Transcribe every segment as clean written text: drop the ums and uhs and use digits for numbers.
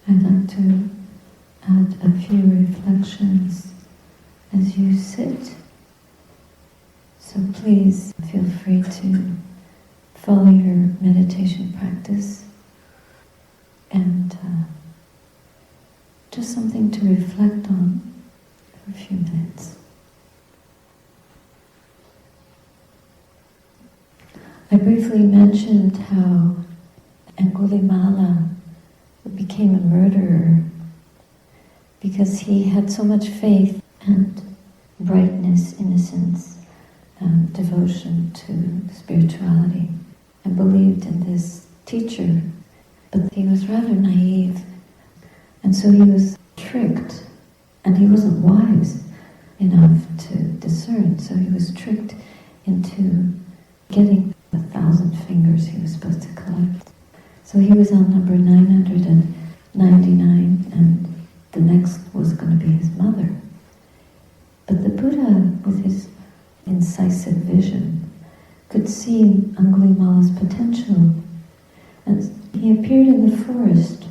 I'd like to add a few reflections as you sit. So please feel free to follow your meditation practice and just something to reflect on for a few minutes. I briefly mentioned how Angulimala became a murderer because he had so much faith and brightness, innocence, devotion to spirituality, and believed in this teacher. But he was rather naive, and so he was tricked, and he wasn't wise enough to discern, so he was tricked into getting 1,000 fingers he was supposed to collect. So he was on number 999, and the next was going to be his mother. But the Buddha, with his incisive vision, could see Angulimala's potential. And he appeared in the forest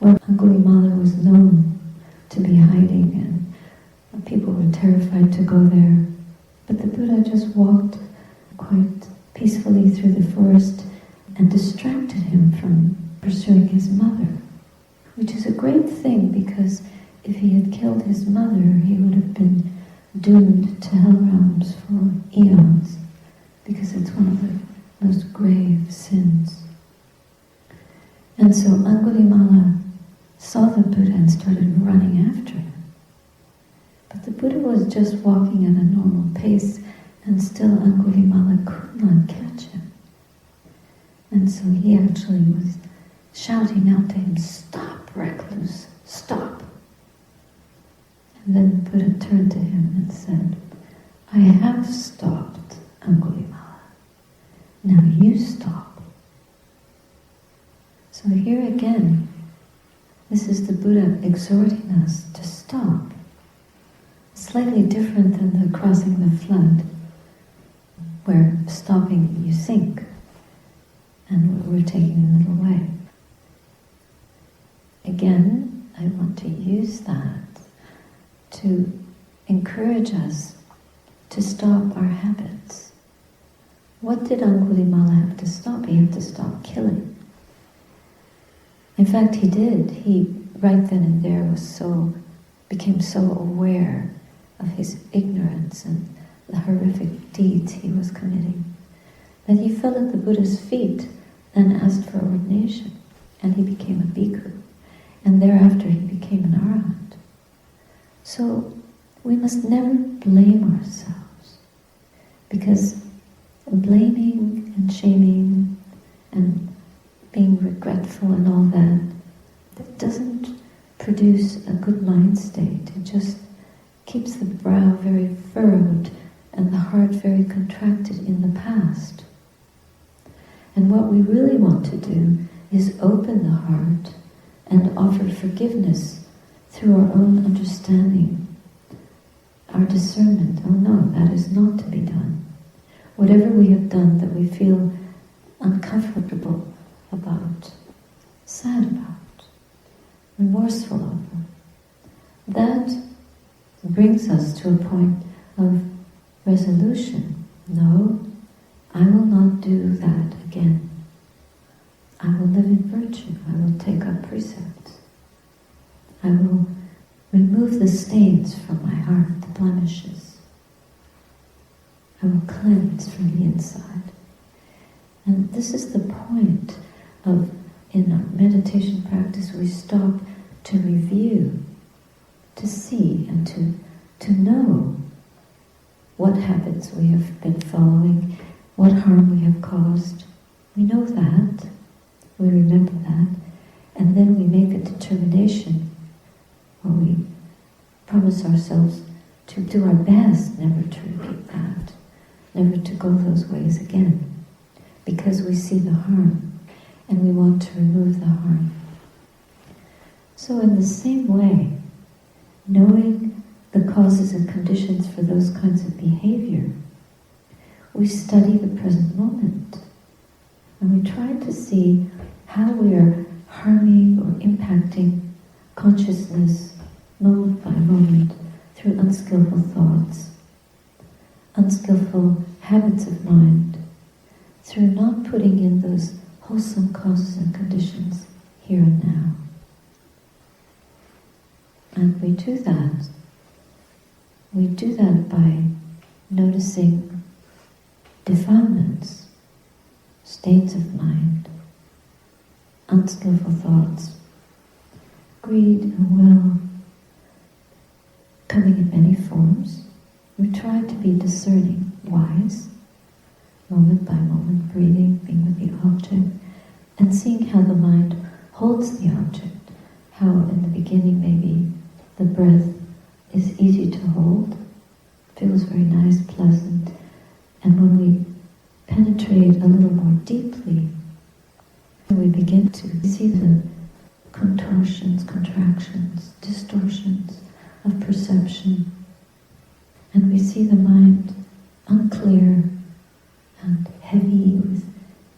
where Angulimala was known to be hiding, and people were terrified to go there. But the Buddha just walked quite peacefully through the forest and distracted him from pursuing his mother, which is a great thing, because if he had killed his mother, he would have been doomed to hell realms for eons, because it's one of the most grave sins. And so Angulimala saw the Buddha and started running after him. But the Buddha was just walking at a normal pace, and still Angulimala could not catch him. And so he actually was shouting out to him, "Stop, recluse, stop." And then the Buddha turned to him and said, "I have stopped, Angulimala. Now you stop." So here again, this is the Buddha exhorting us to stop. Slightly different than the crossing the flood, where stopping you sink, and we're taking a little way. Again, I want to use that to encourage us to stop our habits. What did Angulimala have to stop? He had to stop killing. In fact, he did. He, right then and there, became so aware of his ignorance and the horrific deeds he was committing, that he fell at the Buddha's feet and asked for ordination, and he became a bhikkhu, and thereafter he became an arahant. So we must never blame ourselves, because blaming and shaming and being regretful and all that doesn't produce a good mind state. It just keeps the brow very furrowed and the heart very contracted in the past. And what we really want to do is open the heart and offer forgiveness through our own understanding, our discernment. Oh no, that is not to be done. Whatever we have done that we feel uncomfortable about, sad about, remorseful over, that brings us to a point of resolution. No, I will not do that again. I will live in virtue. I will take up precepts. I will remove the stains from my heart, the blemishes. I will cleanse from the inside. And this is the point of, in our meditation practice, we stop to review, to see and to know what habits we have been following, what harm we have caused. We know that, we remember that, and then we make a determination, or we promise ourselves to do our best never to repeat that, never to go those ways again, because we see the harm and we want to remove the harm. So in the same way, knowing the causes and conditions for those kinds of behavior, we study the present moment, and we try to see how we are harming or impacting distracting consciousness moment by moment through unskillful thoughts, unskillful habits of mind, through not putting in those wholesome causes and conditions here and now. And we do that. We do that by noticing defilements, states of mind, unskillful thoughts, greed and will coming in many forms. We try to be discerning, wise, moment by moment, breathing, being with the object, and seeing how the mind holds the object, how in the beginning maybe the breath is easy to hold, feels very nice, pleasant, and when we penetrate a little more deeply, we begin to see the contortions, contractions, distortions of perception, and we see the mind unclear and heavy with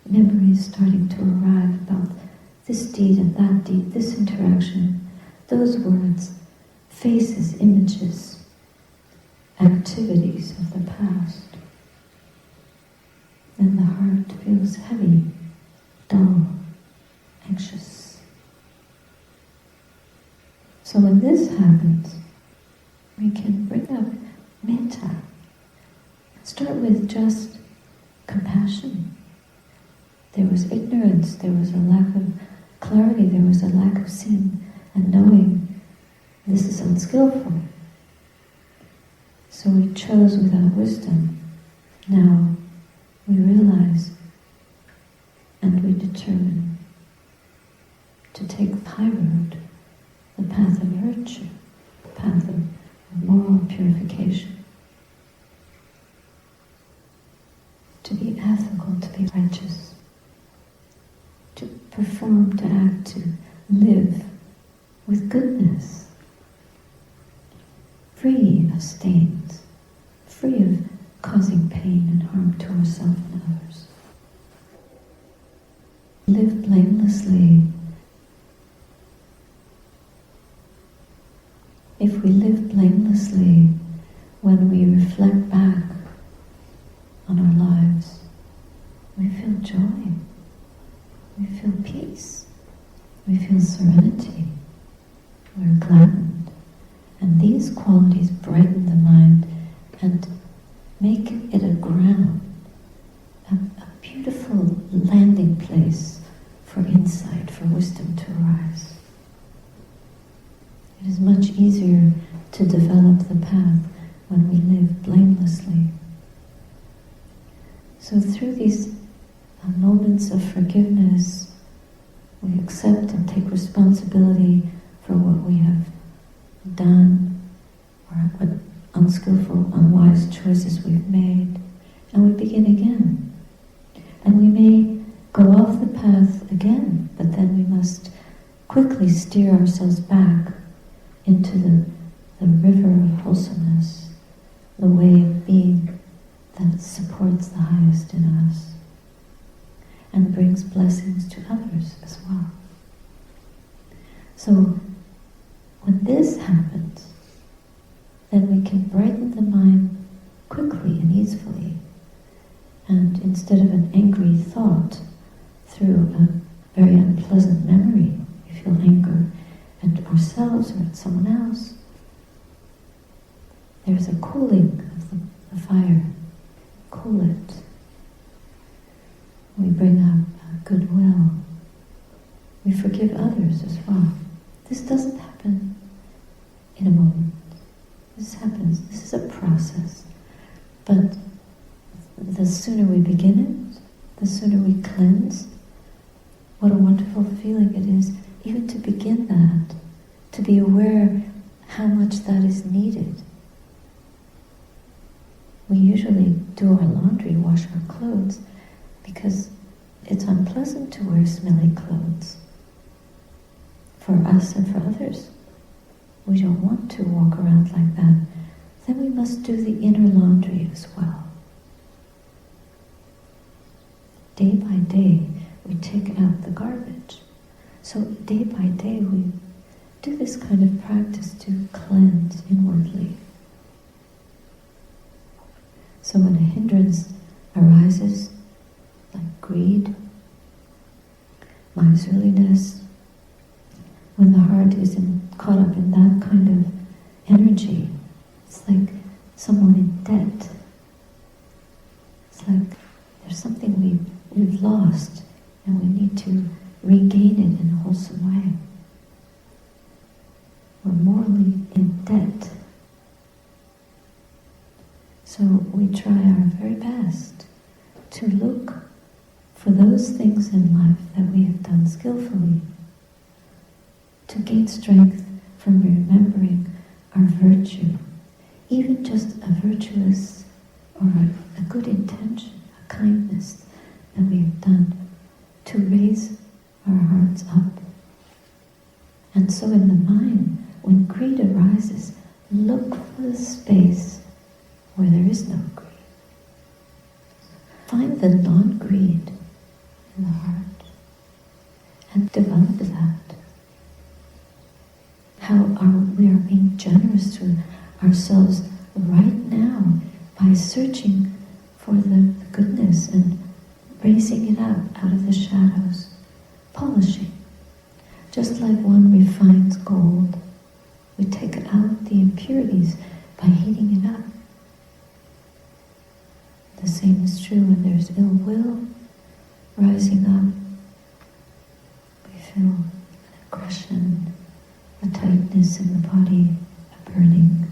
memories starting to arrive about this deed and that deed, this interaction, those words, faces, images, activities of the past. And the heart feels heavy, dull, anxious. So when this happens, we can bring up metta. Start with just compassion. There was ignorance, there was a lack of clarity, there was a lack of seeing and knowing this is unskillful. So we chose without wisdom. Now we realize and we determine to take the high road, the path of virtue, the path of moral purification. To be ethical, to be righteous, to perform, to act, to live with goodness, free of stains, free of causing pain and harm to ourselves and others. Live blamelessly. If we live blamelessly, when we reflect back on our lives, we feel joy, we feel peace, we feel serenity, we're gladdened. And these qualities brighten the mind and make it a ground, a beautiful landing place for insight, for wisdom to arise. It is much easier to develop the path when we live blamelessly. So through these moments of forgiveness, we accept and take responsibility for what we have done, or what unskillful, unwise choices we've made, and we begin again. And we may go off the path again, but then we must quickly steer ourselves back into the river of wholesomeness, the way of being that supports the highest in us and brings blessings to others as well. So when this happens, then we can brighten the mind quickly and easily, and instead of an angry thought, through a very unpleasant memory, we feel anger at ourselves or at someone else, there's a cooling of the fire. Cool it. We bring up goodwill. We forgive others as well. This doesn't happen in a moment. This happens, this is a process. But the sooner we begin it, the sooner we cleanse, what a wonderful feeling it is even to begin that, to be aware how much that is needed. We usually do our laundry, wash our clothes, because it's unpleasant to wear smelly clothes for us and for others. We don't want to walk around like that. Then we must do the inner laundry as well. Day by day, we take out the garbage. So day by day, we do this kind of practice to cleanse inwardly. So when a hindrance arises, like greed, miserliness, when the heart is caught up in that kind of energy, it's like someone in debt. It's like there's something we've lost and we need to regain it in a wholesome way. We're morally in debt. So we try our very best to look for those things in life that we have done skillfully, to gain strength from remembering our virtue, even just a virtuous or a good intention, a kindness that we have done, to raise our hearts up. And so in the mind, when greed arises, look for the space where there is no greed. Find the non-greed in the heart and develop that. How we are being generous to ourselves right now by searching for the goodness and raising it up out of the shadows, polishing. Just like one refines gold, we take out the impurities by heating it up. The same is true when there's ill will rising up. We feel an aggression, a tightness in the body, a burning.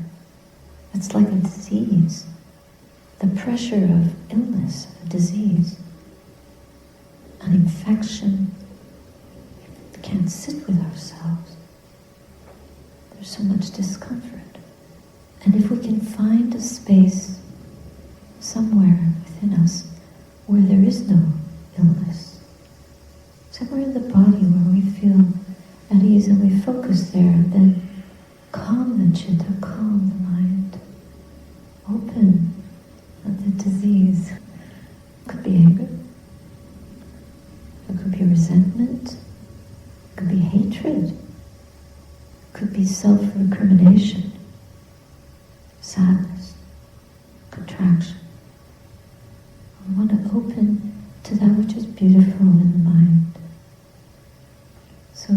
It's like a disease. The pressure of illness, a disease, an infection. We can't sit with ourselves. There's so much discomfort. And if we can find a space somewhere within us where there is no illness, somewhere in the body where we feel at ease and we focus there, then calm the chitta, calm the mind, open the disease. It could be anger, it could be resentment, it could be hatred, it could be self-recrimination, sadness, contraction. We want to open to that which is beautiful in the mind. So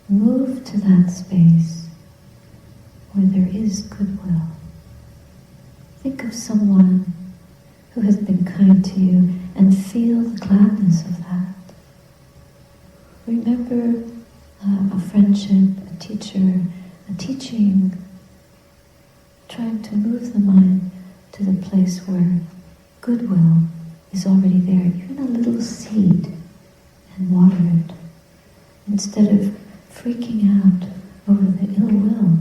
move to that space where there is goodwill. Think of someone who has been kind to you and feel the gladness of that. Remember a friendship, a teacher, a teaching, trying to move the mind to the place where goodwill is already there, even a little seed, and water it. Instead of freaking out over the ill will,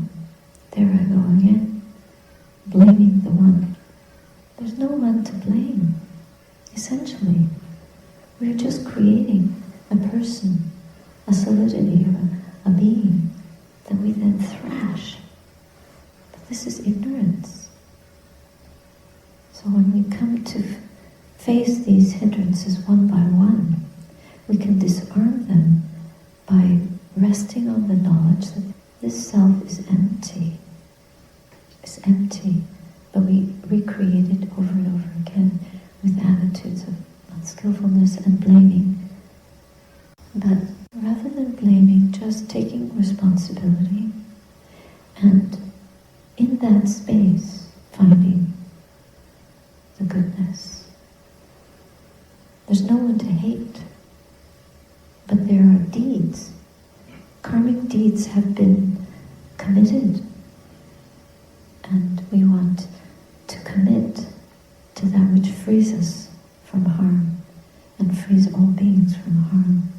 there I go again, blaming the one. There's no one to blame. Essentially, we're just creating a person, a solidity, a being that we then thrash. But this is ignorance. So when we come to face these hindrances one by one, we can disarm them by resting on the knowledge that this self is empty. It's empty, but we recreate it over and over again with attitudes of unskillfulness and blaming. But rather than blaming, just taking responsibility and in that space finding the goodness. There's no one to hate, but there are deeds. Karmic deeds have been committed, and we want to commit to that which frees us from harm and frees all beings from harm.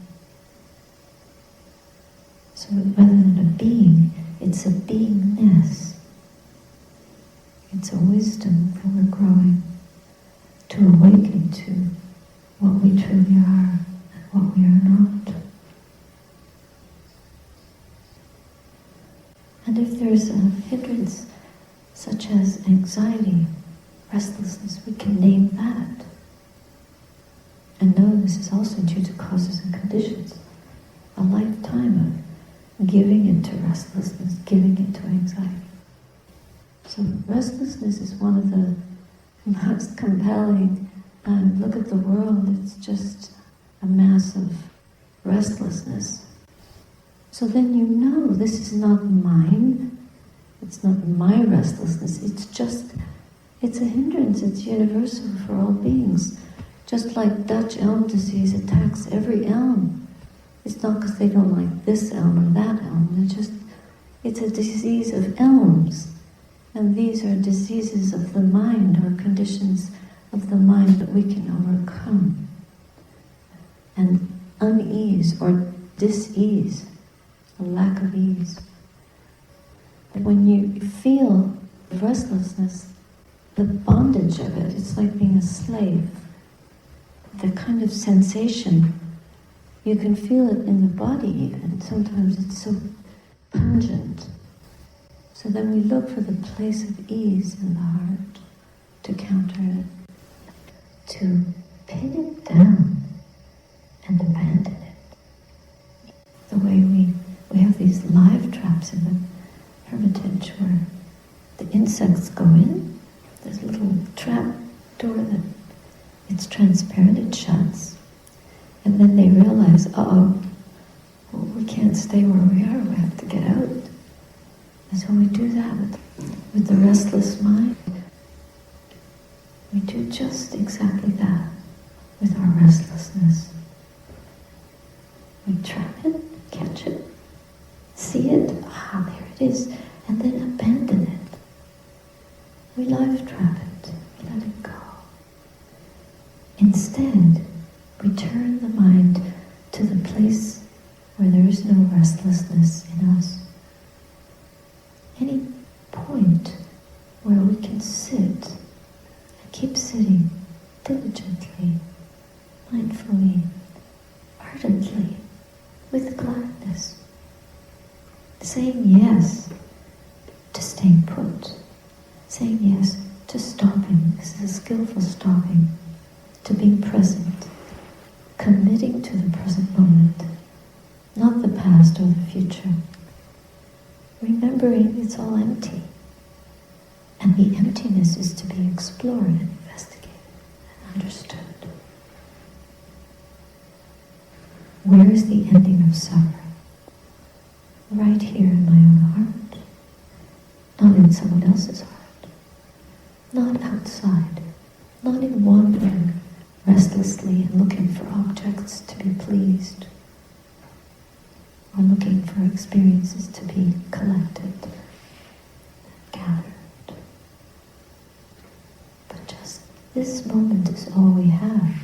So rather than a being, it's a beingness. It's a wisdom that we're growing to awaken to what we truly are and what we are not. And if there's a hindrance such as anxiety, restlessness, we can name that. And know this is also due to causes and conditions. A lifetime of giving into restlessness, giving into anxiety. So restlessness is one of the most compelling. Look at the world, it's just a mass of restlessness. So then you know this is not mine, it's not my restlessness, it's a hindrance, it's universal for all beings. Just like Dutch elm disease attacks every elm. It's not because they don't like this elm or that elm, it's a disease of elms. And these are diseases of the mind, or conditions of the mind that we can overcome. And unease or dis-ease, a lack of ease. When you feel restlessness, the bondage of it, it's like being a slave. The kind of sensation, you can feel it in the body even. Sometimes it's so pungent. So then we look for the place of ease in the heart to counter it, to pin it down and abandon it. The way we have these live traps in the hermitage where the insects go in, there's a little trap door that it's transparent, it shuts, and then they realize, we can't stay where we are, we have to get out. And so we do that with the restless mind. We do just exactly that with our restlessness. We trap it, catch it, see it, there it is, and then abandon it. We life trap it, we let it go. Instead, we turn the mind to the place where there is no restlessness in us. Any point where we can sit and keep sitting diligently, mindfully, ardently, with gladness, saying yes to staying put, saying yes to stopping. This is a skillful stopping, to being present, committing to the present moment, not the past or the future. Remembering it's all empty, and the emptiness is to be explored and investigated and understood. Where is the ending of suffering? Right here in my own heart, not in someone else's heart, not outside, not in wandering restlessly and looking for objects to be pleased, or looking for experiences to be collected, gathered. But just this moment is all we have.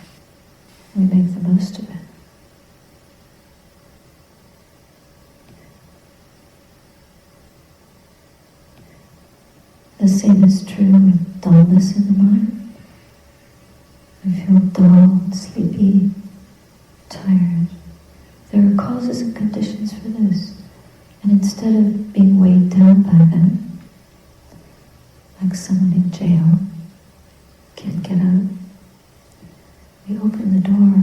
We make the most of it. The same is true with dullness in the mind. We feel dull and sleepy, tired. There are causes and conditions for this. And instead of being weighed down by them, like someone in jail, can't get out, we open the door,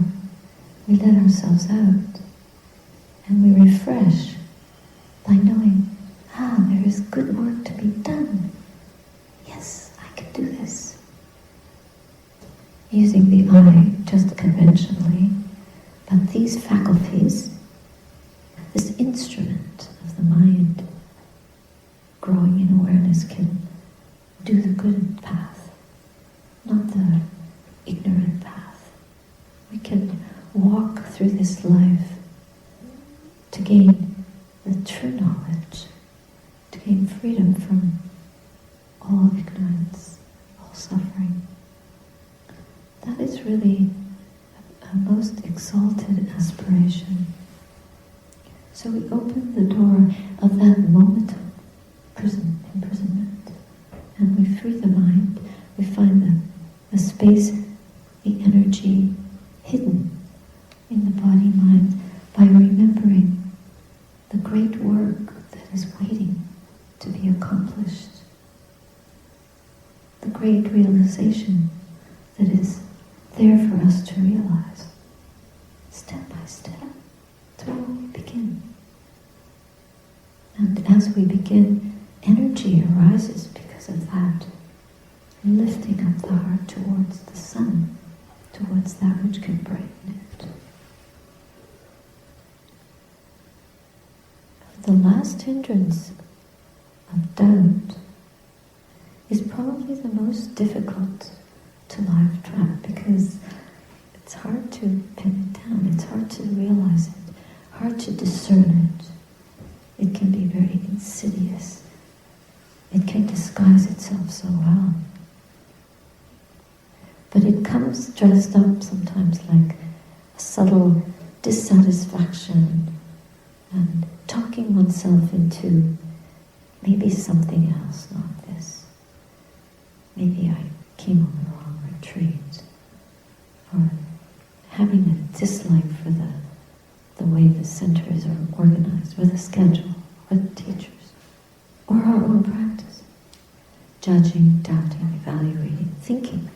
we let ourselves out, and we refresh by knowing, there is good work to be done. Yes, I can do this. Using the eye just conventionally, but these faculties, this instrument of the mind, growing in awareness, can do the good path, not the ignorant path. We can walk through this life to gain the true knowledge, to gain freedom from all ignorance, all suffering. That is really a most exalted aspiration. So we open the door of that moment of imprisonment, and we free the mind. We find the space, the energy hidden in the body-mind by remembering the great work that is waiting to be accomplished, the great realization that is there for us to realize, step by step. That's where we begin. And as we begin, energy arises because of that, lifting up the heart towards the sun, towards that which can brighten it. The last hindrance of doubt is probably the most difficult to life trap, because it's hard to pin it down, it's hard to realize it, hard to discern it. It can be very insidious. It can disguise itself so well. But it comes dressed up sometimes like a subtle dissatisfaction and talking oneself into maybe something else, not this. Maybe I came on the wrong retreat. Or having a dislike for the way the centers are organized, or the schedule, or the teachers, or our own practice. Judging, doubting, evaluating, thinking.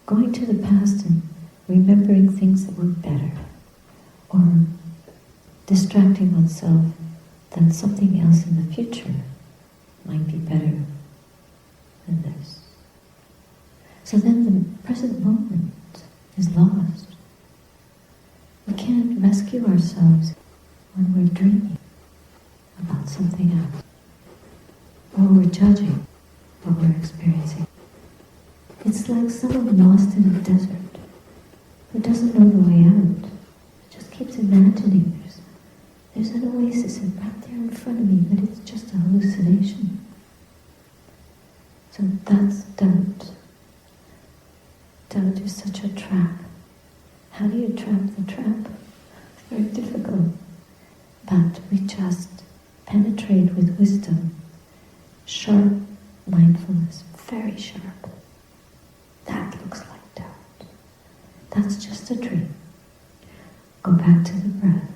Going to the past and remembering things that were better, or distracting oneself that something else in the future might be better than this. So then the present moment is lost. We can't rescue ourselves when we're dreaming about something else, or we're judging what we're experiencing. It's like someone lost in a desert who doesn't know the way out, just keeps imagining there's an oasis right there in front of me, but it's just a hallucination. So that's doubt. Doubt is such a trap. How do you trap the trap? It's very difficult. But we just penetrate with wisdom, sharp mindfulness, very sharp. That looks like doubt. That's just a dream. Go back to the breath.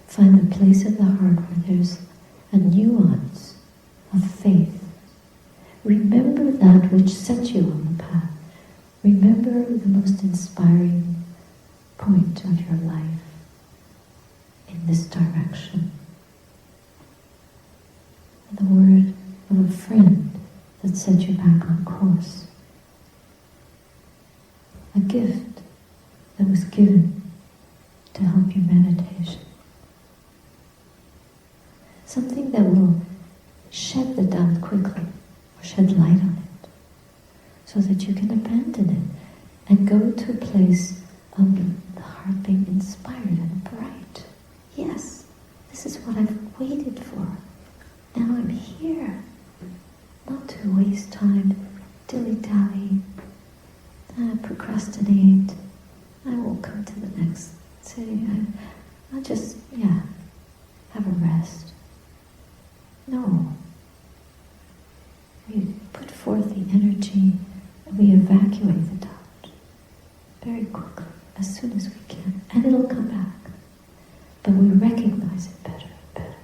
Find a place of the heart where there's a nuance of faith. Remember that which set you on the path. Remember the most inspiring point of your life in this direction. The word of a friend that set you back on course. A gift that was given to help your meditation. Something that will shed the doubt quickly, or shed light on it, so that you can abandon it and go to a place of the heart being inspired and bright. Yes, this is what I've waited for. Now I'm here. Not to waste time, dilly-dally, procrastinate. I won't come to the next sitting. I'll just, have a rest. No. We put forth the energy and we evacuate the doubt very quickly, as soon as we can, and it'll come back. But we recognize it better and better.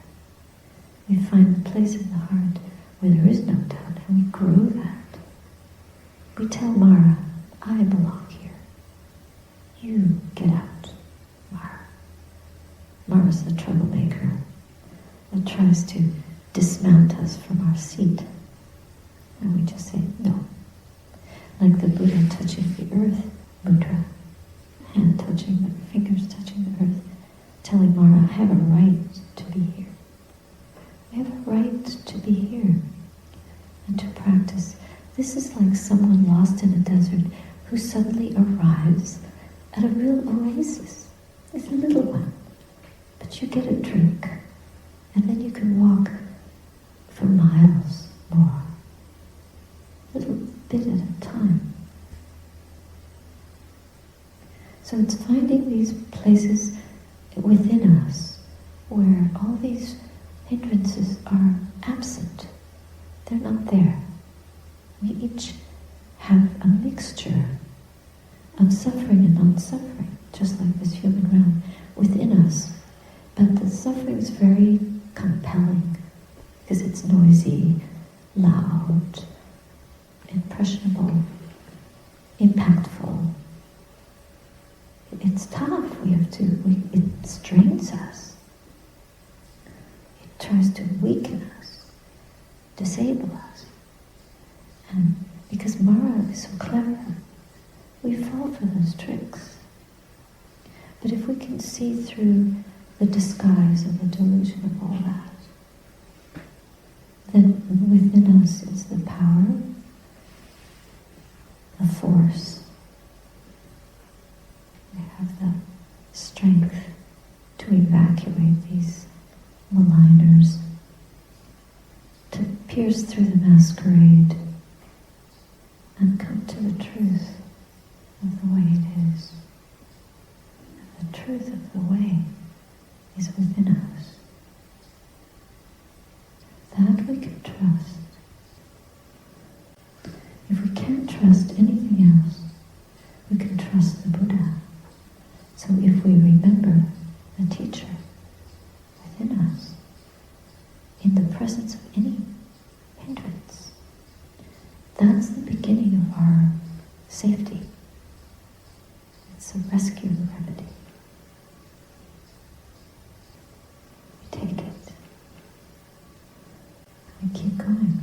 We find the place in the heart where there is no doubt, and we grow that. We tell Mara, I belong here. You get out, Mara. Mara's the troublemaker that tries to dismount us from our seat. And we just say, no. Like the Buddha touching the earth, mudra, hand touching the fingers touching the earth, telling Mara, I have a right to be here. We have a right to be here and to practice. This is like someone lost in a desert who suddenly arrives at a real oasis. It's a little one, but you get a drink, and then you can walk for miles more, a little bit at a time. So it's finding these places within us where all these hindrances are absent. They're not there. We each have a mixture of suffering and non-suffering, just like this human realm within us. But the suffering is very compelling because it's noisy, loud, impressionable, impactful. It's tough. It strains us. tries to weaken us, disable us. And because Mara is so clever, we fall for those tricks. But if we can see through the disguise of the delusion of all that, then within us is the power, the force. We have the strength to evacuate these maligners, to pierce through the masquerade and come to the truth of the way it is. And the truth of the way is within us. That we can trust. If we can't trust anything else, we can trust the Buddha. So if we remember the teacher within us, in the presence of any hindrance, that's the beginning of our safety. It's a rescue remedy. We take it. We keep going.